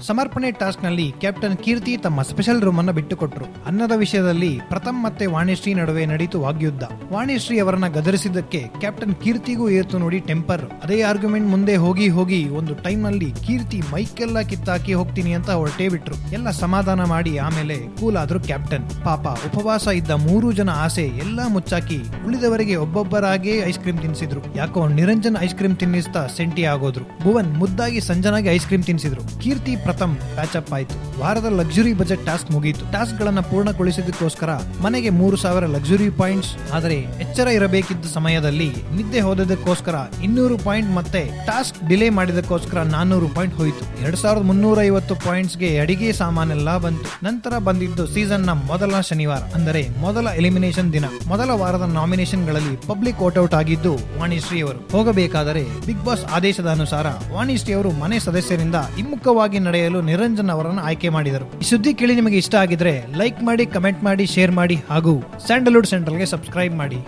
ಸಮರ್ಪಣೆ ಟಾಸ್ಕ್ ನಲ್ಲಿ ಕ್ಯಾಪ್ಟನ್ ಕೀರ್ತಿ ತಮ್ಮ ಸ್ಪೆಷಲ್ ರೂಮ್ ಅನ್ನು ಬಿಟ್ಟುಕೊಟ್ರು. ಅನ್ನದ ವಿಷಯದಲ್ಲಿ ಪ್ರಥಮ್ ಮತ್ತೆ ವಾಣಿಶ್ರೀ ನಡುವೆ ನಡೀತು ವಾಗ್ಯುದ್ಧ. ವಾಣಿಶ್ರೀ ಅವರನ್ನ ಗದರಿಸಿದ್ದಕ್ಕೆ ಕ್ಯಾಪ್ಟನ್ ಕೀರ್ತಿಗೂ ಏರ್ತು ನೋಡಿ ಟೆಂಪರ್. ಅದೇ ಆರ್ಗ್ಯುಮೆಂಟ್ ಮುಂದೆ ಹೋಗಿ ಹೋಗಿ ಒಂದು ಟೈಮ್ ನಲ್ಲಿ ಕೀರ್ತಿ ಮೈಕೆಲ್ಲ ಕಿತ್ತಾಕಿ ಹೋಗ್ತೀನಿ ಅಂತ ಹೊರಟೇ ಬಿಟ್ರು. ಎಲ್ಲ ಸಮಾಧಾನ ಮಾಡಿ ಆಮೇಲೆ ಕೂಲ್ ಆದ್ರು ಕ್ಯಾಪ್ಟನ್. ಪಾಪ ಉಪವಾಸ ಇದ್ದ 3 ಜನ ಆಸೆ ಎಲ್ಲಾ ಮುಚ್ಚಾಕಿ ಉಳಿದವರಿಗೆ ಒಬ್ಬೊಬ್ಬರಾಗೇ ಐಸ್ ಕ್ರೀಮ್ ತಿನ್ಸಿದ್ರು. ಯಾಕೋ ನಿರಂಜನ್ ಐಸ್ ಕ್ರೀಮ್ ತಿನ್ನಿಸ್ತಾ ಸೆಂಟಿ ಆಗೋದ್ರು. ಭುವನ್ ಮುದ್ದಾಗಿ ಸಂಜನಾಗೆ ಐಸ್ ಕ್ರೀಮ್ ತಿನ್ಸಿದ್ರು. ಕೀರ್ತಿ ಪ್ರಥಮ್ ಪ್ಯಾಚಪ್ ಆಯ್ತು. ವಾರದ ಲಕ್ಸುರಿ ಬಜೆಟ್ ಟಾಸ್ಕ್ ಮುಗೀತು. ಟಾಸ್ಕ್ ಗಳನ್ನ ಪೂರ್ಣಗೊಳಿಸಿದಕ್ಕೋಸ್ಕರ ಮನೆಗೆ 3000 ಲಕ್ಸುರಿ ಪಾಯಿಂಟ್ಸ್. ಆದರೆ ಎಚ್ಚರ ಇರಬೇಕಿದ್ದ ಸಮಯದಲ್ಲಿ ನಿದ್ದೆ ಹೋದದಕ್ಕೋಸ್ಕರ 200 ಪಾಯಿಂಟ್ ಮತ್ತೆ ಟಾಸ್ಕ್ ಡಿಲೇ ಮಾಡಿದಕ್ಕೋಸ್ಕರ 400 ಪಾಯಿಂಟ್ ಹೋಯಿತು. 2350 ಪಾಯಿಂಟ್ಸ್ ಗೆ ಅಡಿಗೆ ಸಾಮಾನೆಲ್ಲ ಬಂತು. ನಂತರ ಬಂದಿದ್ದು ಸೀಸನ್ ನ ಮೊದಲ ಶನಿವಾರ, ಅಂದರೆ ಮೊದಲ ಎಲಿಮಿನೇಷನ್ ದಿನ. ಮೊದಲ ವಾರದ ನಾಮಿನೇಷನ್ ಗಳಲ್ಲಿ ಪಬ್ಲಿಕ್ ವೋಟ್ಔಟ್ ಆಗಿದ್ದು ವಾಣಿಶ್ರೀ ಅವರು. ಹೋಗಬೇಕಾದರೆ ಬಿಗ್ ಬಾಸ್ ಆದೇಶದ ಅನುಸಾರ ವಾಣಿಶ್ರೀ ಅವರು ಮನೆ ಸದಸ್ಯರಿಂದ ಹಿಮ್ಮುಖವಾಗಿ ನಡೆಯಲು ನಿರಂಜನ್ ಅವರನ್ನು ಆಯ್ಕೆ ಮಾಡಿದರು. ಈ ಸುದ್ದಿ ಕೇಳಿ ನಿಮಗೆ ಇಷ್ಟ ಆಗಿದ್ರೆ ಲೈಕ್ ಮಾಡಿ, ಕಮೆಂಟ್ ಮಾಡಿ, ಶೇರ್ ಮಾಡಿ ಹಾಗೂ ಸ್ಯಾಂಡಲ್ವುಡ್ ಸೆಂಟ್ರಲ್ಗೆ ಸಬ್ಸ್ಕ್ರೈಬ್ ಮಾಡಿ.